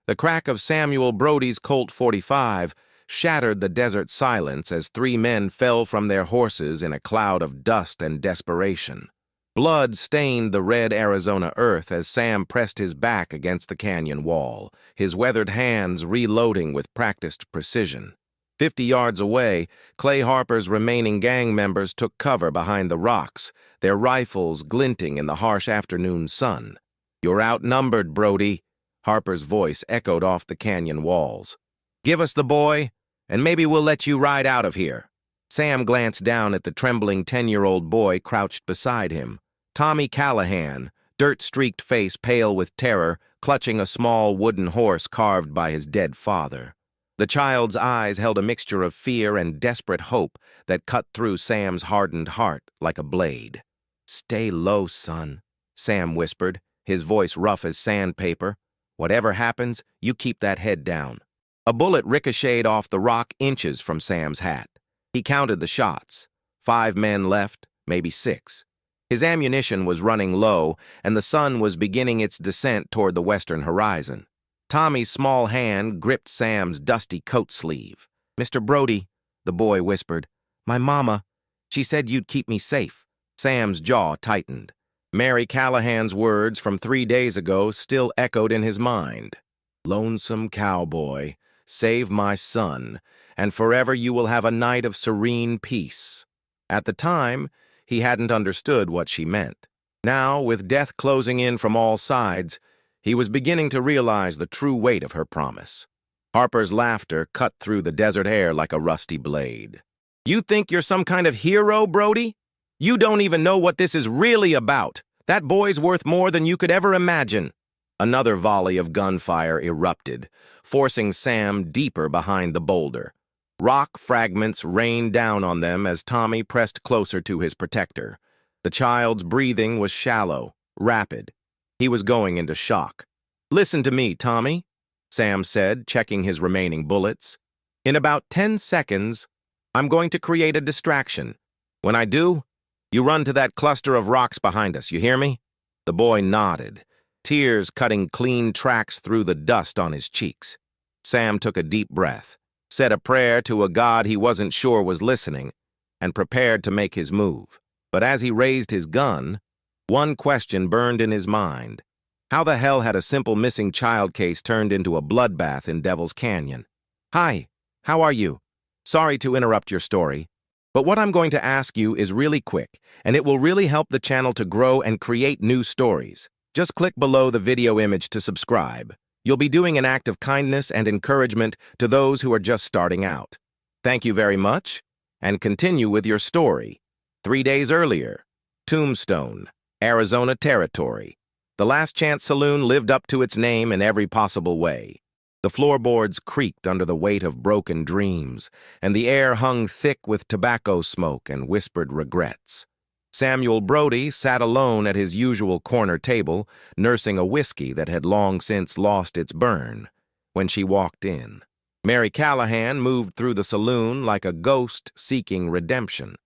The crack of Samuel Brody's Colt 45 shattered the desert silence as three men fell from their horses in a cloud of dust and desperation. Blood stained the red Arizona earth as Sam pressed his back against the canyon wall, his weathered hands reloading with practiced precision. 50 yards away, Clay Harper's remaining gang members took cover behind the rocks, their rifles glinting in the harsh afternoon sun. "You're outnumbered, Brody," Harper's voice echoed off the canyon walls. "Give us the boy, and maybe we'll let you ride out of here." Sam glanced down at the trembling 10-year-old boy crouched beside him. Tommy Callahan, dirt-streaked face pale with terror, clutching a small wooden horse carved by his dead father. The child's eyes held a mixture of fear and desperate hope that cut through Sam's hardened heart like a blade. "Stay low, son," Sam whispered, his voice rough as sandpaper. "Whatever happens, you keep that head down." A bullet ricocheted off the rock inches from Sam's hat. He counted the shots. 5 men left, maybe 6. His ammunition was running low, and the sun was beginning its descent toward the western horizon. Tommy's small hand gripped Sam's dusty coat sleeve. "Mr. Brody," the boy whispered, "my mama, she said you'd keep me safe." Sam's jaw tightened. Mary Callahan's words from 3 days ago still echoed in his mind. "Lonesome Cowboy, save my son, and forever you will have a night of serene peace." At the time, he hadn't understood what she meant. Now, with death closing in from all sides, he was beginning to realize the true weight of her promise. Harper's laughter cut through the desert air like a rusty blade. "You think you're some kind of hero, Brody? You don't even know what this is really about. That boy's worth more than you could ever imagine." Another volley of gunfire erupted, forcing Sam deeper behind the boulder. Rock fragments rained down on them as Tommy pressed closer to his protector. The child's breathing was shallow, rapid. He was going into shock. "Listen to me, Tommy," Sam said, checking his remaining bullets. "In about 10 seconds, I'm going to create a distraction. When I do, you run to that cluster of rocks behind us, you hear me?" The boy nodded, tears cutting clean tracks through the dust on his cheeks. Sam took a deep breath, said a prayer to a God he wasn't sure was listening, and prepared to make his move. But as he raised his gun, one question burned in his mind. How the hell had a simple missing child case turned into a bloodbath in Devil's Canyon? "Hi, how are you? Sorry to interrupt your story, but what I'm going to ask you is really quick, and it will really help the channel to grow and create new stories. Just click below the video image to subscribe. You'll be doing an act of kindness and encouragement to those who are just starting out. Thank you very much, and continue with your story." 3 days earlier, Tombstone, Arizona Territory. The Last Chance Saloon lived up to its name in every possible way. The floorboards creaked under the weight of broken dreams, and the air hung thick with tobacco smoke and whispered regrets. Samuel Brody sat alone at his usual corner table, nursing a whiskey that had long since lost its burn, when she walked in. Mary Callahan moved through the saloon like a ghost seeking redemption.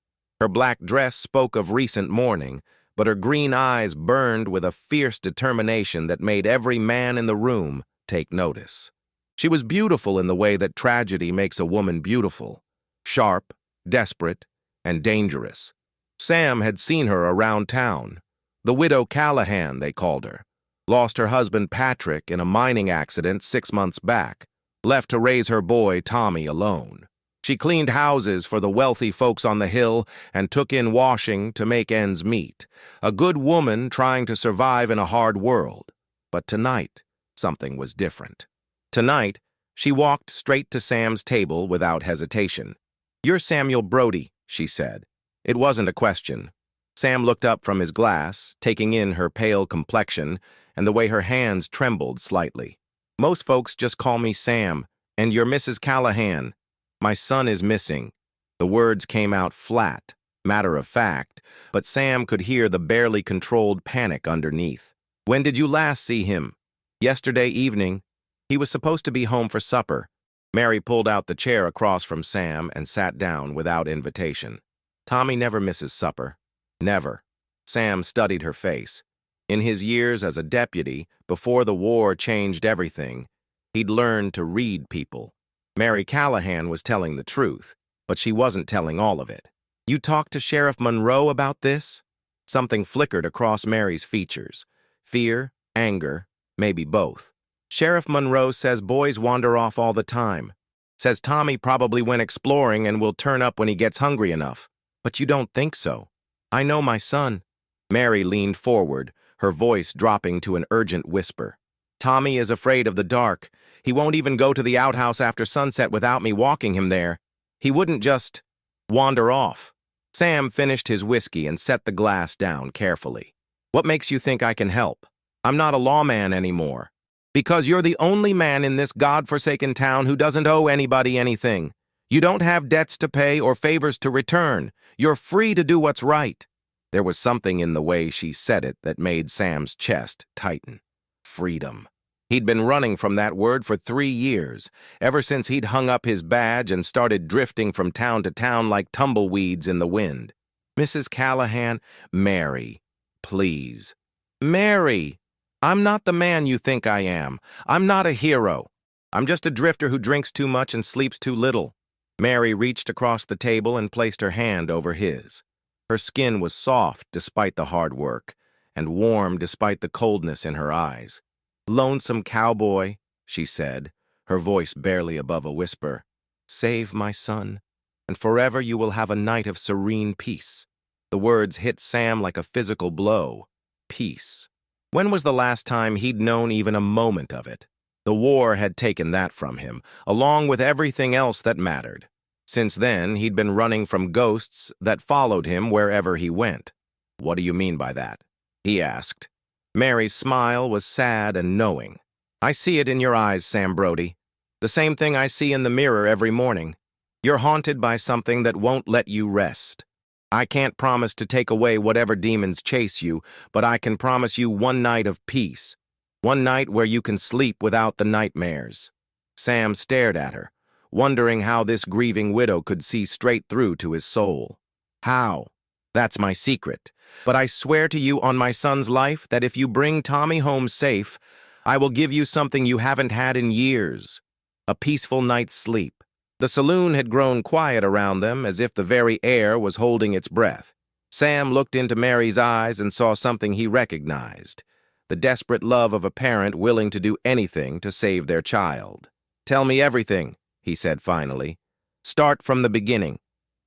Her black dress spoke of recent mourning, but her green eyes burned with a fierce determination that made every man in the room take notice. She was beautiful in the way that tragedy makes a woman beautiful. Sharp, desperate, and dangerous. Sam had seen her around town. The widow Callahan, they called her. Lost her husband Patrick in a mining accident 6 months back. Left to raise her boy Tommy alone. She cleaned houses for the wealthy folks on the hill and took in washing to make ends meet. A good woman trying to survive in a hard world. But tonight, something was different. Tonight, she walked straight to Sam's table without hesitation. "You're Samuel Brody," she said. It wasn't a question. Sam looked up from his glass, taking in her pale complexion and the way her hands trembled slightly. "Most folks just call me Sam, and you're Mrs. Callahan. My son is missing." The words came out flat, matter of fact, but Sam could hear the barely controlled panic underneath. "When did you last see him?" "Yesterday evening. He was supposed to be home for supper." Mary pulled out the chair across from Sam and sat down without invitation. "Tommy never misses supper. Never." Sam studied her face. In his years as a deputy, before the war changed everything, He'd learned to read people. Mary Callahan was telling the truth, but she wasn't telling all of it. "You talked to Sheriff Monroe about this?" Something flickered across Mary's features. Fear, anger, maybe both. "Sheriff Monroe says boys wander off all the time. Says Tommy probably went exploring and will turn up when he gets hungry enough. But you don't think so." "I know my son." Mary leaned forward, her voice dropping to an urgent whisper. "Tommy is afraid of the dark. He won't even go to the outhouse after sunset without me walking him there. He wouldn't just wander off." Sam finished his whiskey and set the glass down carefully. "What makes you think I can help? I'm not a lawman anymore." "Because you're the only man in this godforsaken town who doesn't owe anybody anything. You don't have debts to pay or favors to return. You're free to do what's right." There was something in the way she said it that made Sam's chest tighten. Freedom. He'd been running from that word for 3 years, ever since he'd hung up his badge and started drifting from town to town like tumbleweeds in the wind. "Mrs. Callahan, Mary, please." "Mary, I'm not the man you think I am. I'm not a hero. I'm just a drifter who drinks too much and sleeps too little." Mary reached across the table and placed her hand over his. Her skin was soft despite the hard work, and warm despite the coldness in her eyes. "Lonesome Cowboy," she said, her voice barely above a whisper, "save my son, and forever you will have a night of serene peace." The words hit Sam like a physical blow. Peace. When was the last time he'd known even a moment of it? The war had taken that from him, along with everything else that mattered. Since then, he'd been running from ghosts that followed him wherever he went. "What do you mean by that?" he asked. Mary's smile was sad and knowing. "I see it in your eyes, Sam Brody. The same thing I see in the mirror every morning. You're haunted by something that won't let you rest. I can't promise to take away whatever demons chase you, but I can promise you one night of peace. One night where you can sleep without the nightmares." Sam stared at her, wondering how this grieving widow could see straight through to his soul. "How? That's my secret. But I swear to you on my son's life that if you bring Tommy home safe, I will give you something you haven't had in years. A peaceful night's sleep." The saloon had grown quiet around them, as if the very air was holding its breath. Sam looked into Mary's eyes and saw something he recognized: the desperate love of a parent willing to do anything to save their child. "Tell me everything," he said finally. "Start from the beginning."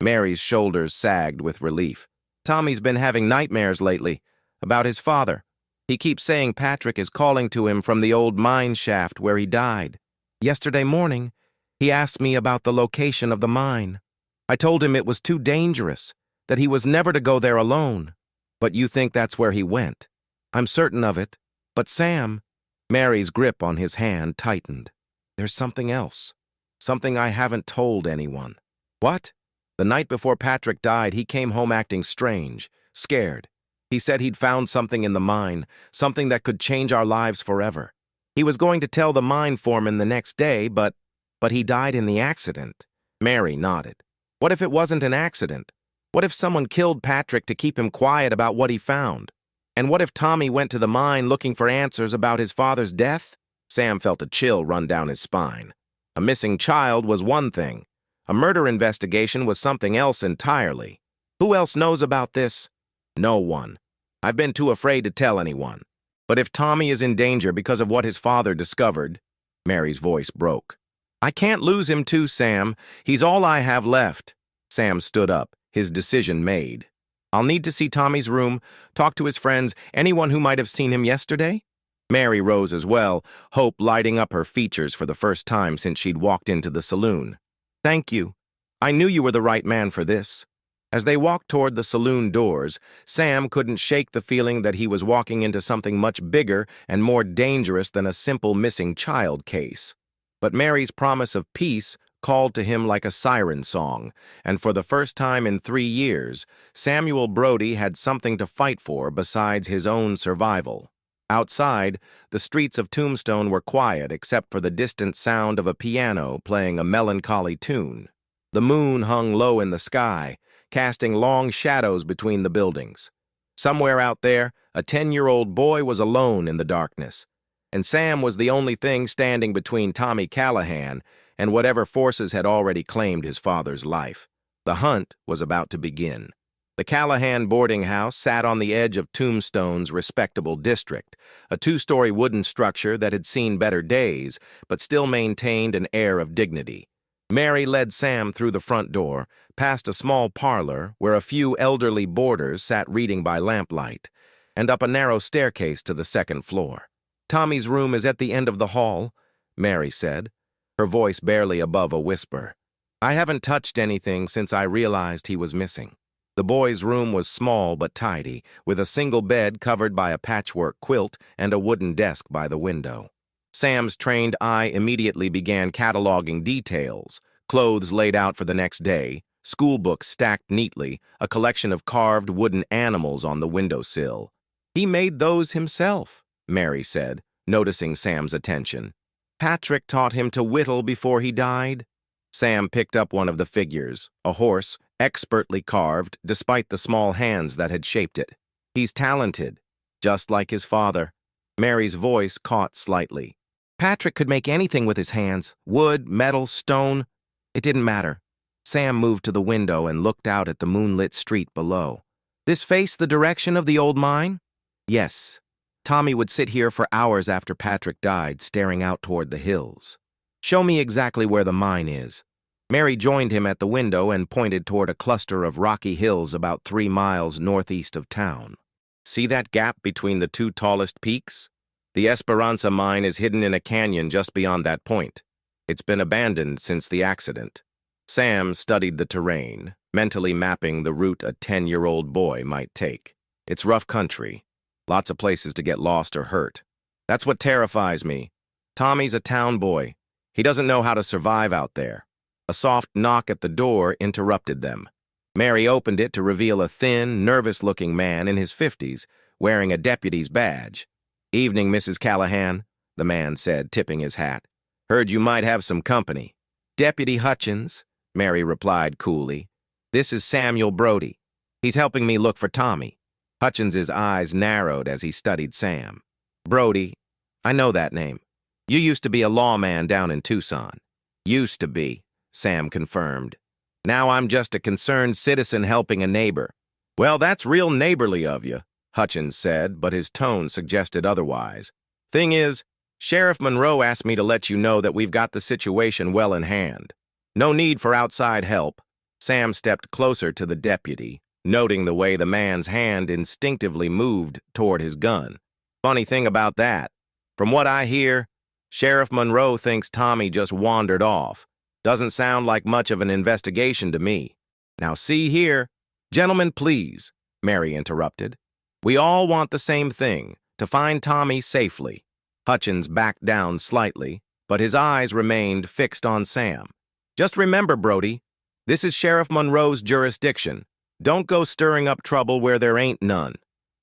Mary's shoulders sagged with relief. "Tommy's been having nightmares lately, about his father. He keeps saying Patrick is calling to him from the old mine shaft where he died. Yesterday morning, he asked me about the location of the mine. I told him it was too dangerous, that he was never to go there alone. But you think that's where he went?" "I'm certain of it. But Sam..." Mary's grip on his hand tightened. "There's something else. Something I haven't told anyone." "What?" "The night before Patrick died, he came home acting strange, scared. He said he'd found something in the mine, something that could change our lives forever. He was going to tell the mine foreman the next day, but he died in the accident." Mary nodded. "What if it wasn't an accident? What if someone killed Patrick to keep him quiet about what he found? And what if Tommy went to the mine looking for answers about his father's death?" Sam felt a chill run down his spine. A missing child was one thing. A murder investigation was something else entirely. "Who else knows about this?" "No one. I've been too afraid to tell anyone. But if Tommy is in danger because of what his father discovered..." Mary's voice broke. "I can't lose him too, Sam. He's all I have left." Sam stood up, his decision made. "I'll need to see Tommy's room, talk to his friends, anyone who might have seen him yesterday." Mary rose as well, hope lighting up her features for the first time since she'd walked into the saloon. "Thank you. I knew you were the right man for this." As they walked toward the saloon doors, Sam couldn't shake the feeling that he was walking into something much bigger and more dangerous than a simple missing child case. But Mary's promise of peace called to him like a siren song, and for the first time in 3 years, Samuel Brody had something to fight for besides his own survival. Outside, the streets of Tombstone were quiet except for the distant sound of a piano playing a melancholy tune. The moon hung low in the sky, casting long shadows between the buildings. Somewhere out there, a 10-year-old boy was alone in the darkness. and Sam was the only thing standing between Tommy Callahan and whatever forces had already claimed his father's life. The hunt was about to begin. The Callahan boarding house sat on the edge of Tombstone's respectable district, a two-story wooden structure that had seen better days, but still maintained an air of dignity. Mary led Sam through the front door, past a small parlor where a few elderly boarders sat reading by lamplight, and up a narrow staircase to the second floor. "Tommy's room is at the end of the hall," Mary said, her voice barely above a whisper. "I haven't touched anything since I realized he was missing." The boy's room was small but tidy, with a single bed covered by a patchwork quilt and a wooden desk by the window. Sam's trained eye immediately began cataloging details: clothes laid out for the next day, school books stacked neatly, a collection of carved wooden animals on the windowsill. "He made those himself," Mary said, noticing Sam's attention. "Patrick taught him to whittle before he died." Sam picked up one of the figures, a horse, expertly carved despite the small hands that had shaped it. "He's talented, just like his father." Mary's voice caught slightly. "Patrick could make anything with his hands: wood, metal, stone. It didn't matter." Sam moved to the window and looked out at the moonlit street below. "This faced the direction of the old mine?" "Yes." Tommy would sit here for hours after Patrick died, staring out toward the hills. "Show me exactly where the mine is." Mary joined him at the window and pointed toward a cluster of rocky hills about 3 miles northeast of town. "See that gap between the two tallest peaks? The Esperanza mine is hidden in a canyon just beyond that point. It's been abandoned since the accident." Sam studied the terrain, mentally mapping the route a 10-year-old boy might take. "It's rough country. Lots of places to get lost or hurt. That's what terrifies me. Tommy's a town boy. He doesn't know how to survive out there." A soft knock at the door interrupted them. Mary opened it to reveal a thin, nervous-looking man in his 50s, wearing a deputy's badge. "Evening, Mrs. Callahan," the man said, tipping his hat. "Heard you might have some company." "Deputy Hutchins," Mary replied coolly. "This is Samuel Brody. He's helping me look for Tommy." Hutchins's eyes narrowed as he studied Sam. "Brody, I know that name. You used to be a lawman down in Tucson." "Used to be," Sam confirmed. "Now I'm just a concerned citizen helping a neighbor." "Well, that's real neighborly of you," Hutchins said, but his tone suggested otherwise. "Thing is, Sheriff Monroe asked me to let you know that we've got the situation well in hand. No need for outside help." Sam stepped closer to the deputy, noting the way the man's hand instinctively moved toward his gun. "Funny thing about that, from what I hear, Sheriff Monroe thinks Tommy just wandered off. Doesn't sound like much of an investigation to me." "Now see here." "Gentlemen, please," Mary interrupted. "We all want the same thing, to find Tommy safely." Hutchins backed down slightly, but his eyes remained fixed on Sam. "Just remember, Brody, this is Sheriff Monroe's jurisdiction. Don't go stirring up trouble where there ain't none."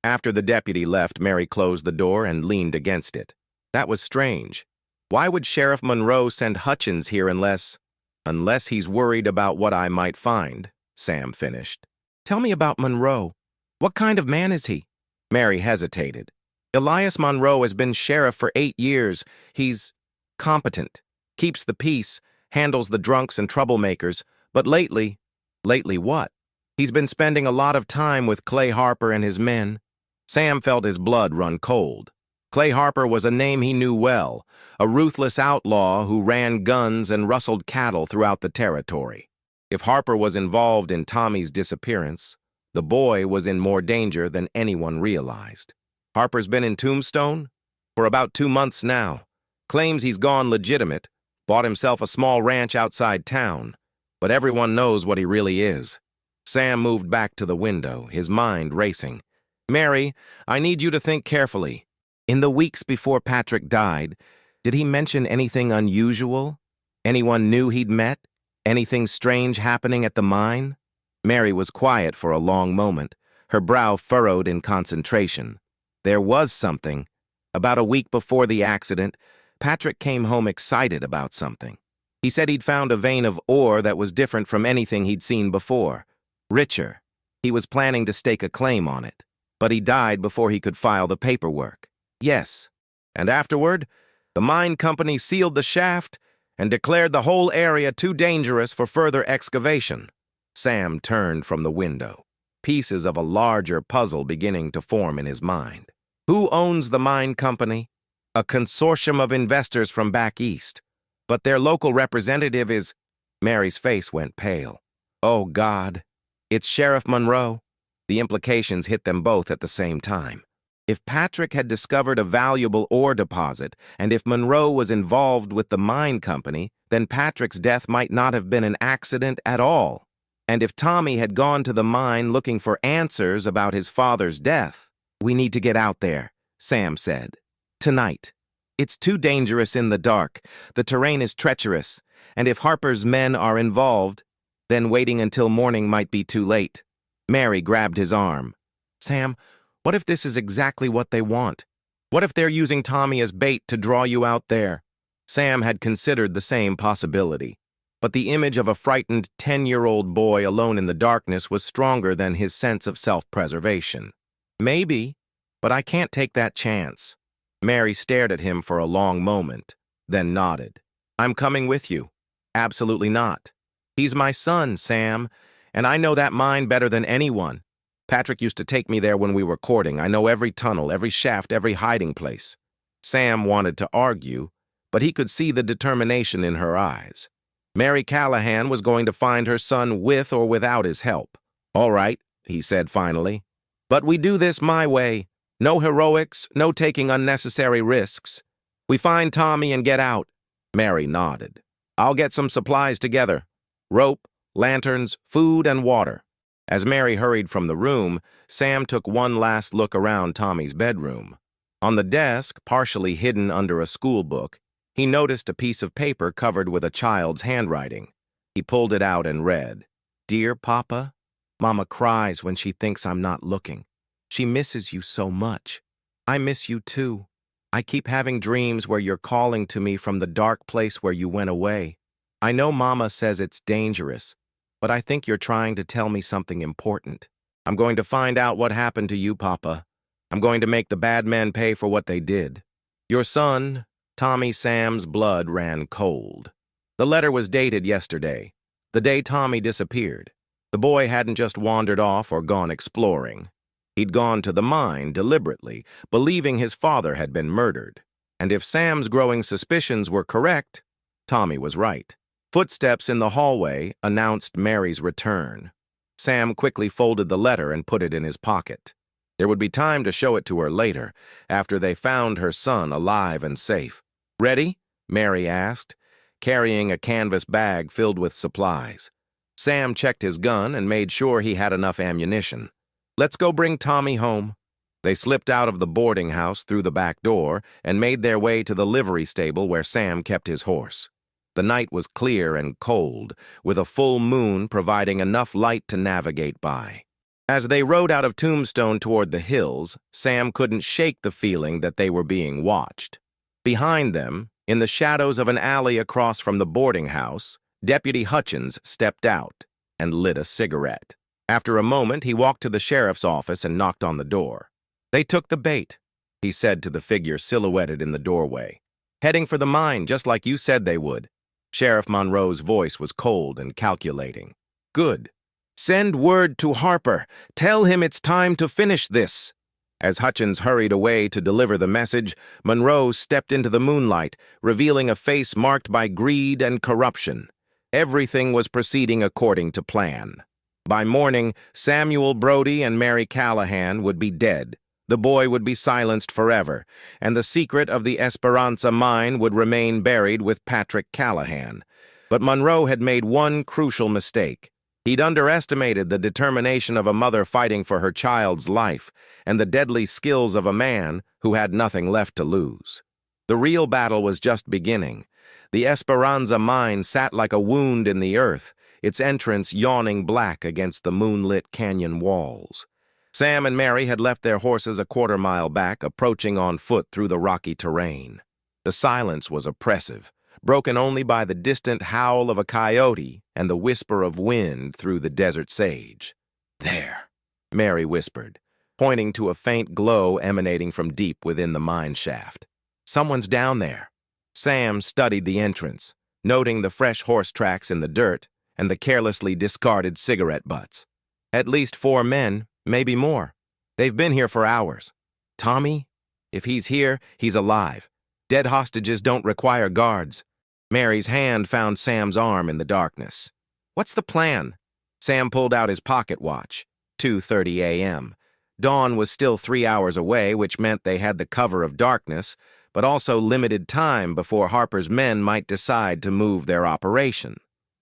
After the deputy left, Mary closed the door and leaned against it. That was strange. Why would Sheriff Monroe send Hutchins here unless he's worried about what I might find?" Sam finished. "Tell me about Monroe. What kind of man is he?" Mary hesitated. "Elias Monroe has been sheriff for 8 years. He's competent, keeps the peace, handles the drunks and troublemakers, but lately..." "Lately what?" "He's been spending a lot of time with Clay Harper and his men." Sam felt his blood run cold. Clay Harper was a name he knew well, a ruthless outlaw who ran guns and rustled cattle throughout the territory. If Harper was involved in Tommy's disappearance, the boy was in more danger than anyone realized. "Harper's been in Tombstone for about 2 months now. Claims he's gone legitimate, bought himself a small ranch outside town, but everyone knows what he really is." Sam moved back to the window, his mind racing. "Mary, I need you to think carefully. In the weeks before Patrick died, did he mention anything unusual? Anyone new he'd met? Anything strange happening at the mine?" Mary was quiet for a long moment, her brow furrowed in concentration. "There was something. About a week before the accident, Patrick came home excited about something. He said he'd found a vein of ore that was different from anything he'd seen before. Richer. He was planning to stake a claim on it, but he died before he could file the paperwork." "Yes." And afterward, the mine company sealed the shaft and declared the whole area too dangerous for further excavation. Sam turned from the window, pieces of a larger puzzle beginning to form in his mind. Who owns the mine company? A consortium of investors from back east. But their local representative is... Mary's face went pale. Oh, God. It's Sheriff Monroe. The implications hit them both at the same time. If Patrick had discovered a valuable ore deposit, and if Monroe was involved with the mine company, then Patrick's death might not have been an accident at all. And if Tommy had gone to the mine looking for answers about his father's death... We need to get out there, Sam said. Tonight. It's too dangerous in the dark. The terrain is treacherous, and if Harper's men are involved, then waiting until morning might be too late. Mary grabbed his arm. Sam, what if this is exactly what they want? What if they're using Tommy as bait to draw you out there? Sam had considered the same possibility, but the image of a frightened 10-year-old boy alone in the darkness was stronger than his sense of self-preservation. Maybe, but I can't take that chance. Mary stared at him for a long moment, then nodded. I'm coming with you. Absolutely not. He's my son, Sam, and I know that mine better than anyone. Patrick used to take me there when we were courting. I know every tunnel, every shaft, every hiding place. Sam wanted to argue, but he could see the determination in her eyes. Mary Callahan was going to find her son with or without his help. All right, he said finally. But we do this my way. No heroics, no taking unnecessary risks. We find Tommy and get out. Mary nodded. I'll get some supplies together. Rope, lanterns, food, and water. As Mary hurried from the room, Sam took one last look around Tommy's bedroom. On the desk, partially hidden under a school book, he noticed a piece of paper covered with a child's handwriting. He pulled it out and read, Dear Papa, Mama cries when she thinks I'm not looking. She misses you so much. I miss you too. I keep having dreams where you're calling to me from the dark place where you went away. I know Mama says it's dangerous, but I think you're trying to tell me something important. I'm going to find out what happened to you, Papa. I'm going to make the bad men pay for what they did. Your son, Tommy Sam's blood ran cold. The letter was dated yesterday, the day Tommy disappeared. The boy hadn't just wandered off or gone exploring. He'd gone to the mine deliberately, believing his father had been murdered. And if Sam's growing suspicions were correct, Tommy was right. Footsteps in the hallway announced Mary's return. Sam quickly folded the letter and put it in his pocket. There would be time to show it to her later, after they found her son alive and safe. Ready? Mary asked, carrying a canvas bag filled with supplies. Sam checked his gun and made sure he had enough ammunition. Let's go bring Tommy home. They slipped out of the boarding house through the back door and made their way to the livery stable where Sam kept his horse. The night was clear and cold, with a full moon providing enough light to navigate by. As they rode out of Tombstone toward the hills, Sam couldn't shake the feeling that they were being watched. Behind them, in the shadows of an alley across from the boarding house, Deputy Hutchins stepped out and lit a cigarette. After a moment, he walked to the sheriff's office and knocked on the door. They took the bait, he said to the figure silhouetted in the doorway. Heading for the mine, just like you said they would. Sheriff Monroe's voice was cold and calculating. Good. Send word to Harper. Tell him it's time to finish this. As Hutchins hurried away to deliver the message, Monroe stepped into the moonlight, revealing a face marked by greed and corruption. Everything was proceeding according to plan. By morning, Samuel Brody and Mary Callahan would be dead. The boy would be silenced forever, and the secret of the Esperanza mine would remain buried with Patrick Callahan. But Monroe had made one crucial mistake. He'd underestimated the determination of a mother fighting for her child's life and the deadly skills of a man who had nothing left to lose. The real battle was just beginning. The Esperanza mine sat like a wound in the earth, its entrance yawning black against the moonlit canyon walls. Sam and Mary had left their horses a quarter-mile back, approaching on foot through the rocky terrain. The silence was oppressive, broken only by the distant howl of a coyote and the whisper of wind through the desert sage. There, Mary whispered, pointing to a faint glow emanating from deep within the mine shaft. Someone's down there. Sam studied the entrance, noting the fresh horse tracks in the dirt and the carelessly discarded cigarette butts. At least 4 men, maybe more. They've been here for hours. Tommy? If he's here, he's alive. Dead hostages don't require guards. Mary's hand found Sam's arm in the darkness. What's the plan? Sam pulled out his pocket watch. 2:30 a.m. Dawn was still 3 hours away, which meant they had the cover of darkness, but also limited time before Harper's men might decide to move their operation.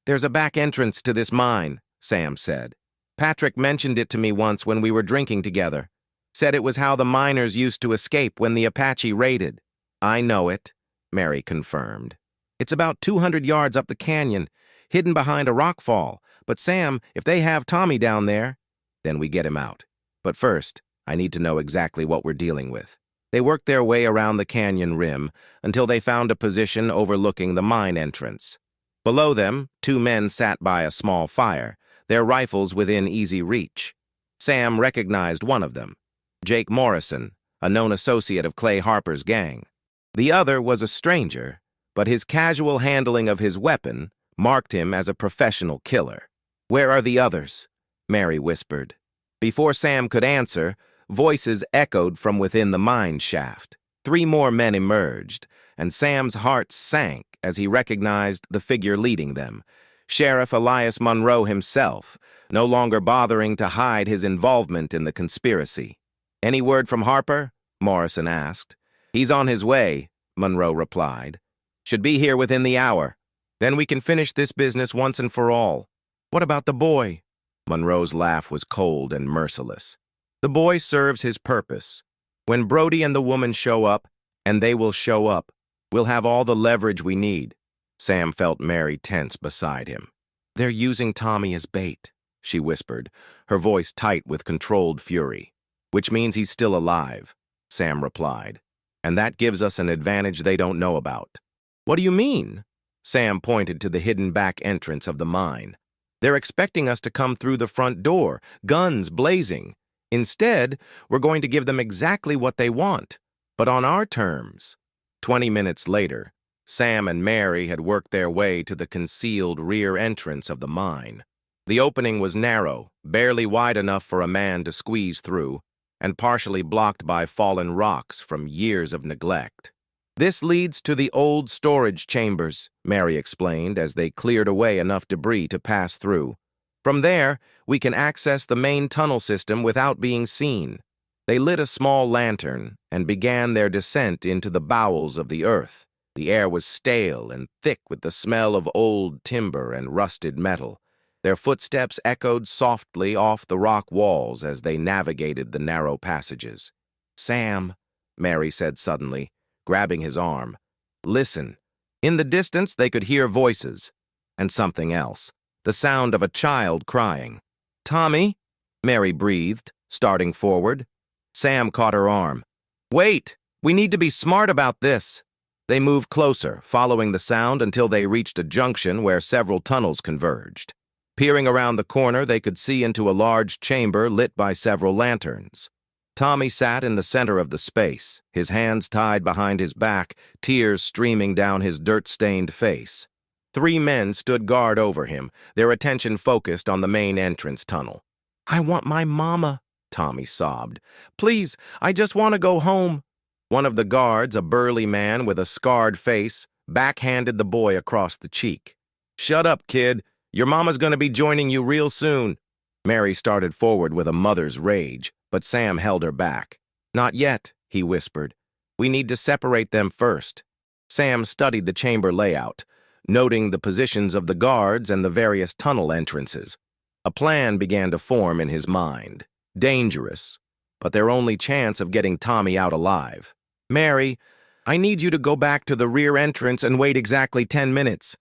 There's a back entrance to this mine, Sam said. Patrick mentioned it to me once when we were drinking together. Said it was how the miners used to escape when the Apache raided. I know it, Mary confirmed. It's about 200 yards up the canyon, hidden behind a rock fall. But Sam, if they have Tommy down there, then we get him out. But first, I need to know exactly what we're dealing with. They worked their way around the canyon rim until they found a position overlooking the mine entrance. Below them, 2 men sat by a small fire, their rifles within easy reach. Sam recognized one of them, Jake Morrison, a known associate of Clay Harper's gang. The other was a stranger, but his casual handling of his weapon marked him as a professional killer. Where are the others? Mary whispered. Before Sam could answer, voices echoed from within the mine shaft. 3 more men emerged, and Sam's heart sank as he recognized the figure leading them, Sheriff Elias Monroe himself, no longer bothering to hide his involvement in the conspiracy. Any word from Harper? Morrison asked. He's on his way, Monroe replied. Should be here within the hour. Then we can finish this business once and for all. What about the boy? Monroe's laugh was cold and merciless. The boy serves his purpose. When Brody and the woman show up, and they will show up, we'll have all the leverage we need. Sam felt Mary tense beside him. They're using Tommy as bait, she whispered, her voice tight with controlled fury. Which means he's still alive, Sam replied. And that gives us an advantage they don't know about. What do you mean? Sam pointed to the hidden back entrance of the mine. They're expecting us to come through the front door, guns blazing. Instead, we're going to give them exactly what they want, but on our terms. 20 minutes later, Sam and Mary had worked their way to the concealed rear entrance of the mine. The opening was narrow, barely wide enough for a man to squeeze through, and partially blocked by fallen rocks from years of neglect. This leads to the old storage chambers, Mary explained as they cleared away enough debris to pass through. From there, we can access the main tunnel system without being seen. They lit a small lantern and began their descent into the bowels of the earth. The air was stale and thick with the smell of old timber and rusted metal. Their footsteps echoed softly off the rock walls as they navigated the narrow passages. Sam, Mary said suddenly, grabbing his arm. Listen. In the distance, they could hear voices. And something else. The sound of a child crying. Tommy? Mary breathed, starting forward. Sam caught her arm. Wait! We need to be smart about this. They moved closer, following the sound until they reached a junction where several tunnels converged. Peering around the corner, they could see into a large chamber lit by several lanterns. Tommy sat in the center of the space, his hands tied behind his back, tears streaming down his dirt-stained face. 3 men stood guard over him, their attention focused on the main entrance tunnel. I want my mama, Tommy sobbed. Please, I just want to go home. One of the guards, a burly man with a scarred face, backhanded the boy across the cheek. Shut up, kid. Your mama's going to be joining you real soon. Mary started forward with a mother's rage, but Sam held her back. Not yet, he whispered. We need to separate them first. Sam studied the chamber layout, noting the positions of the guards and the various tunnel entrances. A plan began to form in his mind. Dangerous, but their only chance of getting Tommy out alive. Mary, I need you to go back to the rear entrance and wait exactly 10 minutes.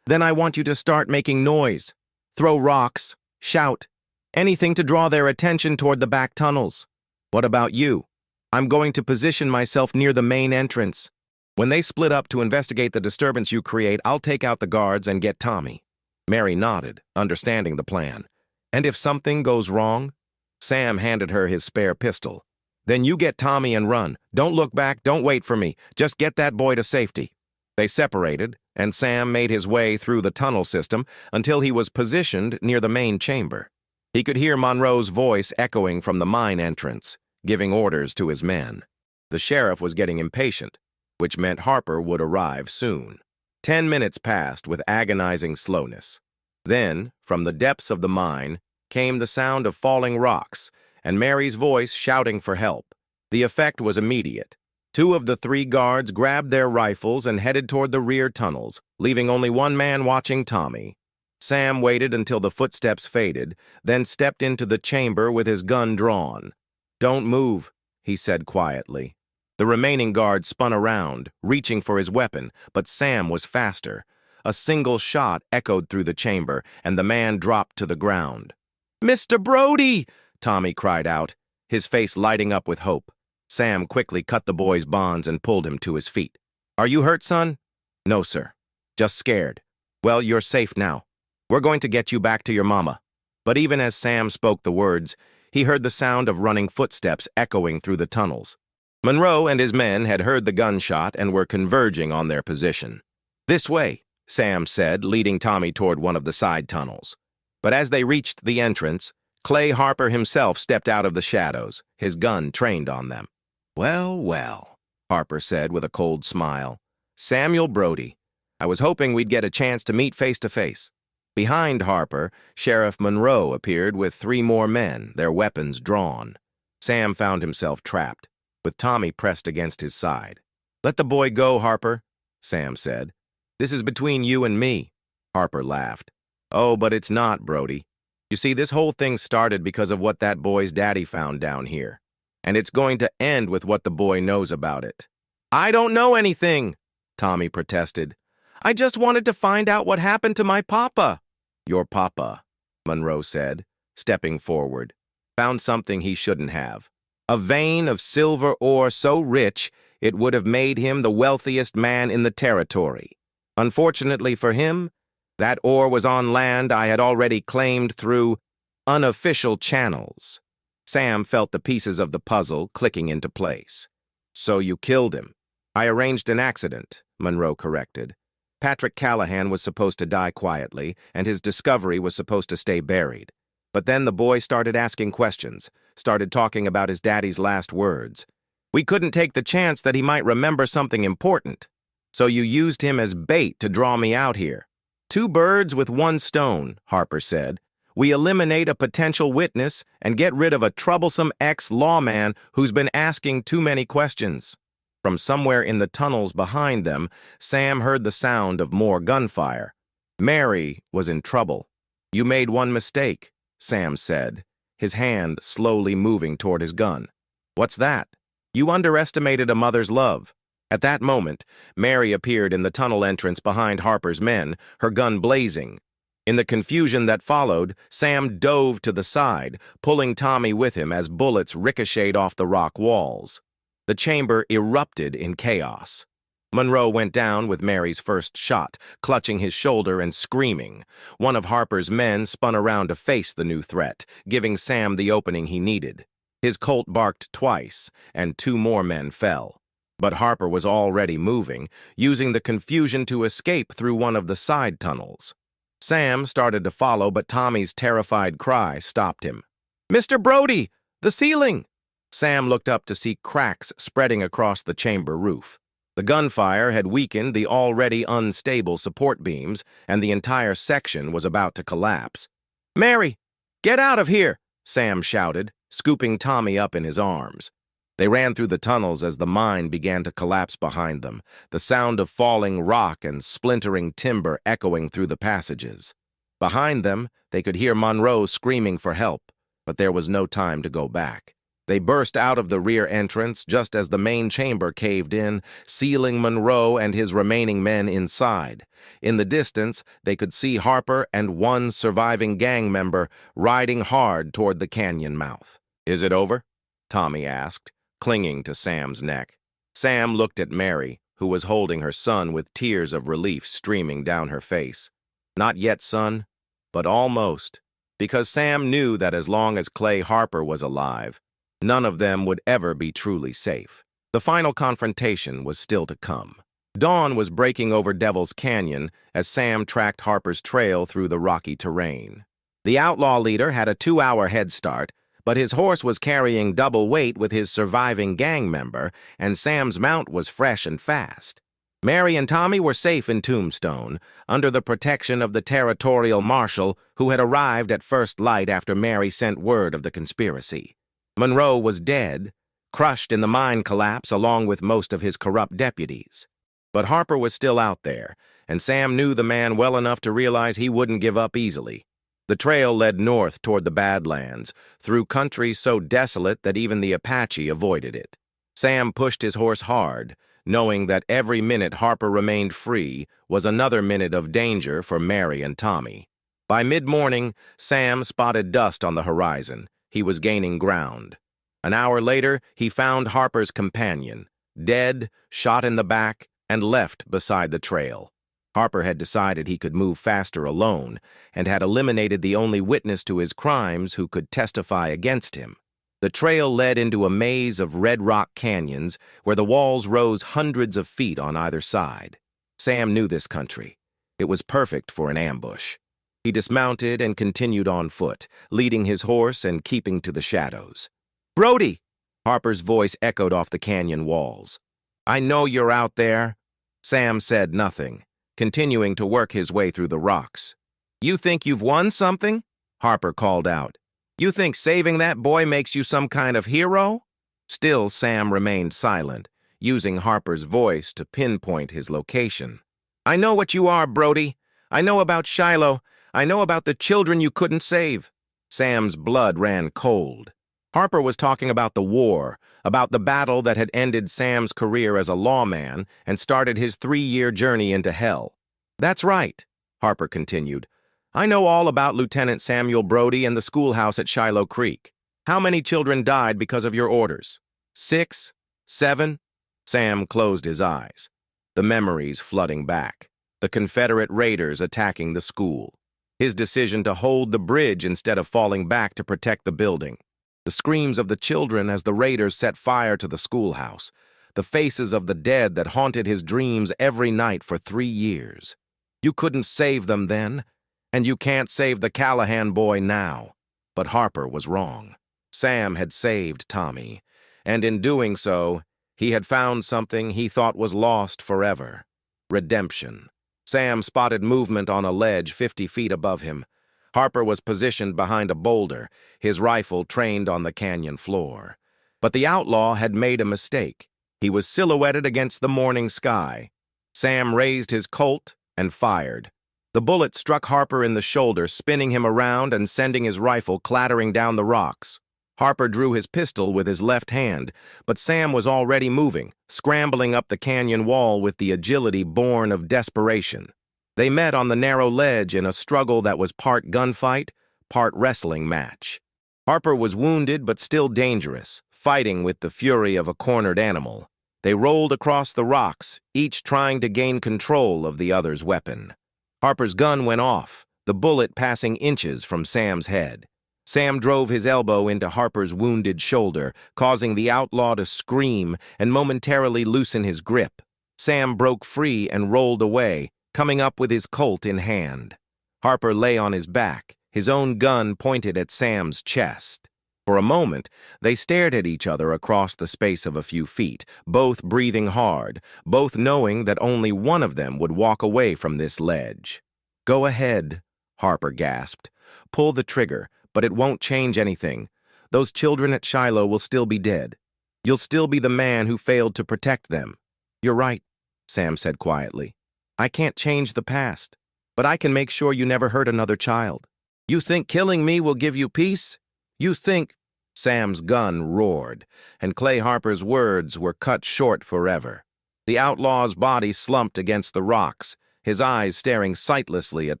Then I want you to start making noise. Throw rocks, shout, anything to draw their attention toward the back tunnels. What about you? I'm going to position myself near the main entrance. When they split up to investigate the disturbance you create, I'll take out the guards and get Tommy. Mary nodded, understanding the plan. And if something goes wrong? Sam handed her his spare pistol. Then you get Tommy and run. Don't look back, don't wait for me. Just get that boy to safety." They separated, and Sam made his way through the tunnel system until he was positioned near the main chamber. He could hear Monroe's voice echoing from the mine entrance, giving orders to his men. The sheriff was getting impatient, which meant Harper would arrive soon. 10 minutes passed with agonizing slowness. Then, from the depths of the mine, came the sound of falling rocks and Mary's voice shouting for help. The effect was immediate. 2 of the 3 guards grabbed their rifles and headed toward the rear tunnels, leaving only one man watching Tommy. Sam waited until the footsteps faded, then stepped into the chamber with his gun drawn. "Don't move," he said quietly. The remaining guard spun around, reaching for his weapon, but Sam was faster. A single shot echoed through the chamber, and the man dropped to the ground. "Mr. Brody!" Tommy cried out, his face lighting up with hope. Sam quickly cut the boy's bonds and pulled him to his feet. "Are you hurt, son?" "No, sir. Just scared." "Well, you're safe now. We're going to get you back to your mama." But even as Sam spoke the words, he heard the sound of running footsteps echoing through the tunnels. Monroe and his men had heard the gunshot and were converging on their position. "This way," Sam said, leading Tommy toward one of the side tunnels. But as they reached the entrance, Clay Harper himself stepped out of the shadows, his gun trained on them. "Well, well," Harper said with a cold smile. "Samuel Brody. I was hoping we'd get a chance to meet face to face." Behind Harper, Sheriff Monroe appeared with 3 more men, their weapons drawn. Sam found himself trapped, with Tommy pressed against his side. "Let the boy go, Harper," Sam said. "This is between you and me." Harper laughed. "Oh, but it's not, Brody. You see, this whole thing started because of what that boy's daddy found down here. And it's going to end with what the boy knows about it." "I don't know anything," Tommy protested. "I just wanted to find out what happened to my papa." "Your papa," Monroe said, stepping forward, "found something he shouldn't have. A vein of silver ore so rich it would have made him the wealthiest man in the territory. Unfortunately for him, that ore was on land I had already claimed through unofficial channels." Sam felt the pieces of the puzzle clicking into place. "So you killed him." "I arranged an accident," Monroe corrected. "Patrick Callahan was supposed to die quietly, and his discovery was supposed to stay buried. But then the boy started asking questions, started talking about his daddy's last words. We couldn't take the chance that he might remember something important. So you used him as bait to draw me out here." "2 birds with 1 stone," Harper said. "We eliminate a potential witness and get rid of a troublesome ex-lawman who's been asking too many questions." From somewhere in the tunnels behind them, Sam heard the sound of more gunfire. Mary was in trouble. "You made one mistake," Sam said, his hand slowly moving toward his gun. "What's that?" "You underestimated a mother's love." At that moment, Mary appeared in the tunnel entrance behind Harper's men, her gun blazing. In the confusion that followed, Sam dove to the side, pulling Tommy with him as bullets ricocheted off the rock walls. The chamber erupted in chaos. Monroe went down with Mary's first shot, clutching his shoulder and screaming. One of Harper's men spun around to face the new threat, giving Sam the opening he needed. His Colt barked twice, and 2 more men fell. But Harper was already moving, using the confusion to escape through one of the side tunnels. Sam started to follow, but Tommy's terrified cry stopped him. "Mr. Brody, the ceiling!" Sam looked up to see cracks spreading across the chamber roof. The gunfire had weakened the already unstable support beams, and the entire section was about to collapse. "Mary, get out of here!" Sam shouted, scooping Tommy up in his arms. They ran through the tunnels as the mine began to collapse behind them, the sound of falling rock and splintering timber echoing through the passages. Behind them, they could hear Monroe screaming for help, but there was no time to go back. They burst out of the rear entrance just as the main chamber caved in, sealing Monroe and his remaining men inside. In the distance, they could see Harper and 1 surviving gang member riding hard toward the canyon mouth. "Is it over?" Tommy asked, clinging to Sam's neck. Sam looked at Mary, who was holding her son with tears of relief streaming down her face. "Not yet, son, but almost," because Sam knew that as long as Clay Harper was alive, None of them would ever be truly safe. The final confrontation was still to come. Dawn was breaking over Devil's Canyon as Sam tracked Harper's trail through the rocky terrain. The outlaw leader had a 2-hour head start, but his horse was carrying double weight with his surviving gang member, and Sam's mount was fresh and fast. Mary and Tommy were safe in Tombstone, under the protection of the territorial marshal who had arrived at first light after Mary sent word of the conspiracy. Monroe was dead, crushed in the mine collapse along with most of his corrupt deputies. But Harper was still out there, and Sam knew the man well enough to realize he wouldn't give up easily. The trail led north toward the Badlands, through country so desolate that even the Apache avoided it. Sam pushed his horse hard, knowing that every minute Harper remained free was another minute of danger for Mary and Tommy. By mid-morning, Sam spotted dust on the horizon. He was gaining ground. An hour later, he found Harper's companion, dead, shot in the back, and left beside the trail. Harper had decided he could move faster alone and had eliminated the only witness to his crimes who could testify against him. The trail led into a maze of red rock canyons where the walls rose hundreds of feet on either side. Sam knew this country. It was perfect for an ambush. He dismounted and continued on foot, leading his horse and keeping to the shadows. "Brody!" Harper's voice echoed off the canyon walls. "I know you're out there." Sam said nothing, continuing to work his way through the rocks. "You think you've won something?" Harper called out. "You think saving that boy makes you some kind of hero?" Still, Sam remained silent, using Harper's voice to pinpoint his location. "I know what you are, Brody. I know about Shiloh. I know about the children you couldn't save." Sam's blood ran cold. Harper was talking about the war, about the battle that had ended Sam's career as a lawman and started his 3-year journey into hell. "That's right," Harper continued. "I know all about Lieutenant Samuel Brody and the schoolhouse at Shiloh Creek. How many children died because of your orders? 6? 7? Sam closed his eyes, the memories flooding back. The Confederate raiders attacking the school. His decision to hold the bridge instead of falling back to protect the building. The screams of the children as the raiders set fire to the schoolhouse. The faces of the dead that haunted his dreams every night for 3 years. You couldn't save them then, and you can't save the Callahan boy now. But Harper was wrong. Sam had saved Tommy, and in doing so, he had found something he thought was lost forever. Redemption. Sam spotted movement on a ledge 50 feet above him. Harper was positioned behind a boulder, his rifle trained on the canyon floor. But the outlaw had made a mistake. He was silhouetted against the morning sky. Sam raised his Colt and fired. The bullet struck Harper in the shoulder, spinning him around and sending his rifle clattering down the rocks. Harper drew his pistol with his left hand, but Sam was already moving, scrambling up the canyon wall with the agility born of desperation. They met on the narrow ledge in a struggle that was part gunfight, part wrestling match. Harper was wounded but still dangerous, fighting with the fury of a cornered animal. They rolled across the rocks, each trying to gain control of the other's weapon. Harper's gun went off, the bullet passing inches from Sam's head. Sam drove his elbow into Harper's wounded shoulder, causing the outlaw to scream and momentarily loosen his grip. Sam broke free and rolled away, coming up with his Colt in hand. Harper lay on his back, his own gun pointed at Sam's chest. For a moment, they stared at each other across the space of a few feet, both breathing hard, both knowing that only one of them would walk away from this ledge. "Go ahead," Harper gasped. "Pull the trigger, but it won't change anything. Those children at Shiloh will still be dead. You'll still be the man who failed to protect them." "You're right," Sam said quietly. "I can't change the past, but I can make sure you never hurt another child." "You think killing me will give you peace? You think—" Sam's gun roared, and Clay Harper's words were cut short forever. The outlaw's body slumped against the rocks, his eyes staring sightlessly at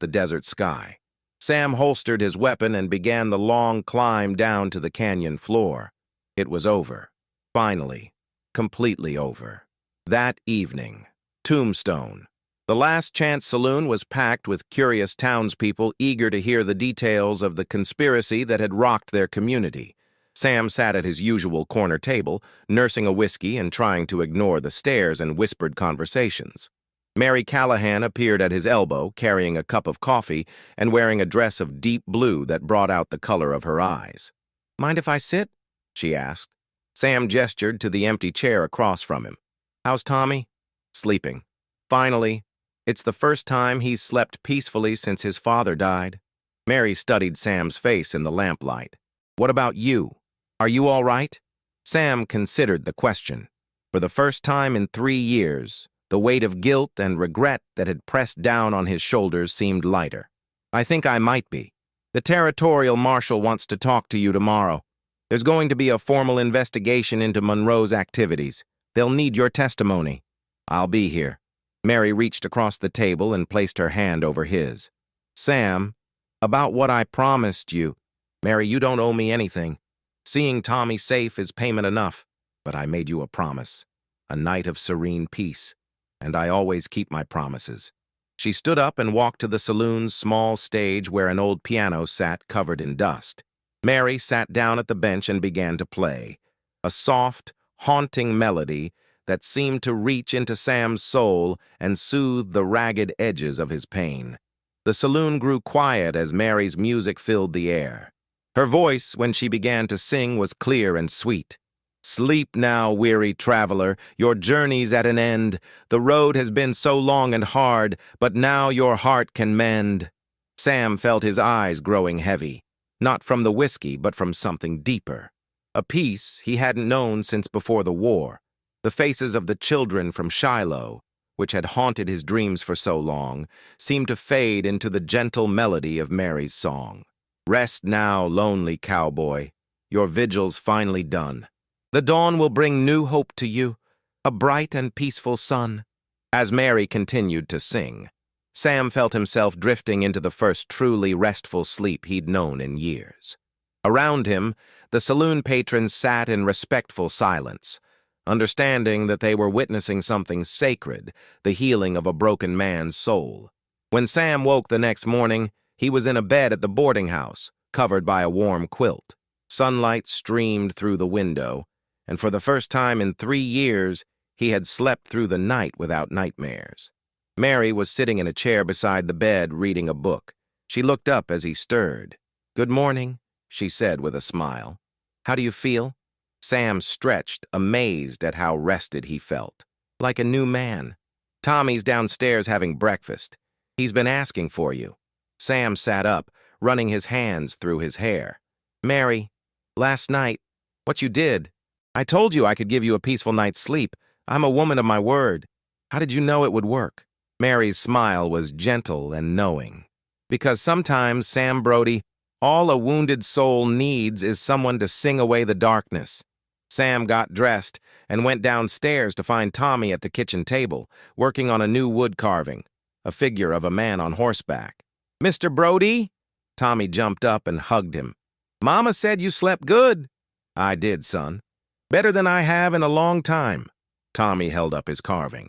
the desert sky. Sam holstered his weapon and began the long climb down to the canyon floor. It was over. Finally. Completely over. That evening. Tombstone. The Last Chance Saloon was packed with curious townspeople eager to hear the details of the conspiracy that had rocked their community. Sam sat at his usual corner table, nursing a whiskey and trying to ignore the stares and whispered conversations. Mary Callahan appeared at his elbow, carrying a cup of coffee and wearing a dress of deep blue that brought out the color of her eyes. "Mind if I sit?" she asked. Sam gestured to the empty chair across from him. "How's Tommy?" "Sleeping. Finally. It's the first time he's slept peacefully since his father died." Mary studied Sam's face in the lamplight. "What about you? Are you all right?" Sam considered the question. For the first time in 3 years, the weight of guilt and regret that had pressed down on his shoulders seemed lighter. "I think I might be. The territorial marshal wants to talk to you tomorrow. There's going to be a formal investigation into Monroe's activities. They'll need your testimony." "I'll be here." Mary reached across the table and placed her hand over his. "Sam, about what I promised you." "Mary, you don't owe me anything. Seeing Tommy safe is payment enough. But I made you a promise. A night of serene peace. And I always keep my promises." She stood up and walked to the saloon's small stage where an old piano sat covered in dust. Mary sat down at the bench and began to play. A soft, haunting melody that seemed to reach into Sam's soul and soothe the ragged edges of his pain. The saloon grew quiet as Mary's music filled the air. Her voice, when she began to sing, was clear and sweet. "Sleep now, weary traveler, your journey's at an end. The road has been so long and hard, but now your heart can mend." Sam felt his eyes growing heavy, not from the whiskey, but from something deeper. A peace he hadn't known since before the war. The faces of the children from Shiloh, which had haunted his dreams for so long, seemed to fade into the gentle melody of Mary's song. "Rest now, lonely cowboy. Your vigil's finally done. The dawn will bring new hope to you, a bright and peaceful sun." As Mary continued to sing, Sam felt himself drifting into the first truly restful sleep he'd known in years. Around him, the saloon patrons sat in respectful silence, understanding that they were witnessing something sacred, the healing of a broken man's soul. When Sam woke the next morning, he was in a bed at the boarding house, covered by a warm quilt. Sunlight streamed through the window, and for the first time in 3 years, he had slept through the night without nightmares. Mary was sitting in a chair beside the bed reading a book. She looked up as he stirred. "Good morning," she said with a smile. "How do you feel?" Sam stretched, amazed at how rested he felt. "Like a new man." "Tommy's downstairs having breakfast. He's been asking for you." Sam sat up, running his hands through his hair. "Mary, last night, what you did. I told you I could give you a peaceful night's sleep. I'm a woman of my word. How did you know it would work?" Mary's smile was gentle and knowing. "Because sometimes, Sam Brody, all a wounded soul needs is someone to sing away the darkness." Sam got dressed and went downstairs to find Tommy at the kitchen table, working on a new wood carving, a figure of a man on horseback. "Mr. Brody?" Tommy jumped up and hugged him. "Mama said you slept good." "I did, son. Better than I have in a long time." Tommy held up his carving.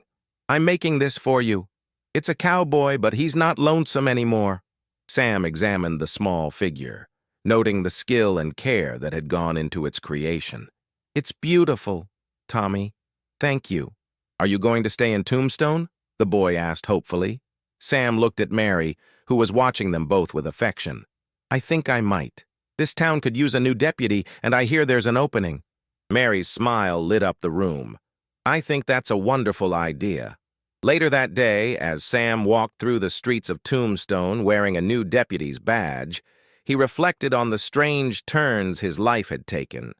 "I'm making this for you. It's a cowboy, but he's not lonesome anymore." Sam examined the small figure, noting the skill and care that had gone into its creation. "It's beautiful, Tommy. Thank you." "Are you going to stay in Tombstone?" the boy asked hopefully. Sam looked at Mary, who was watching them both with affection. "I think I might. This town could use a new deputy, and I hear there's an opening." Mary's smile lit up the room. "I think that's a wonderful idea." Later that day, as Sam walked through the streets of Tombstone wearing a new deputy's badge, he reflected on the strange turns his life had taken.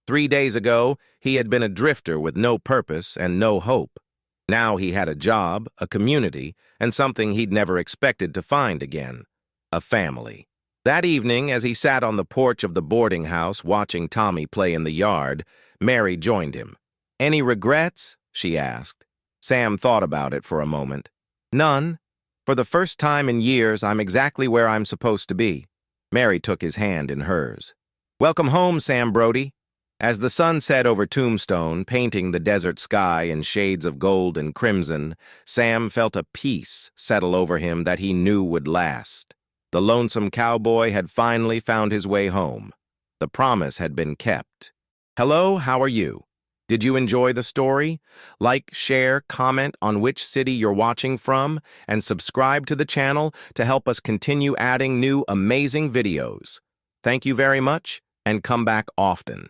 3 days ago, he had been a drifter with no purpose and no hope. Now he had a job, a community, and something he'd never expected to find again: a family. That evening, as he sat on the porch of the boarding house watching Tommy play in the yard, Mary joined him. "Any regrets?" she asked. Sam thought about it for a moment. "None. For the first time in years, I'm exactly where I'm supposed to be." Mary took his hand in hers. "Welcome home, Sam Brody." As the sun set over Tombstone, painting the desert sky in shades of gold and crimson, Sam felt a peace settle over him that he knew would last. The Lonesome Cowboy had finally found his way home. The promise had been kept. Hello, how are you? Did you enjoy the story? Like, share, comment on which city you're watching from, and subscribe to the channel to help us continue adding new amazing videos. Thank you very much, and come back often.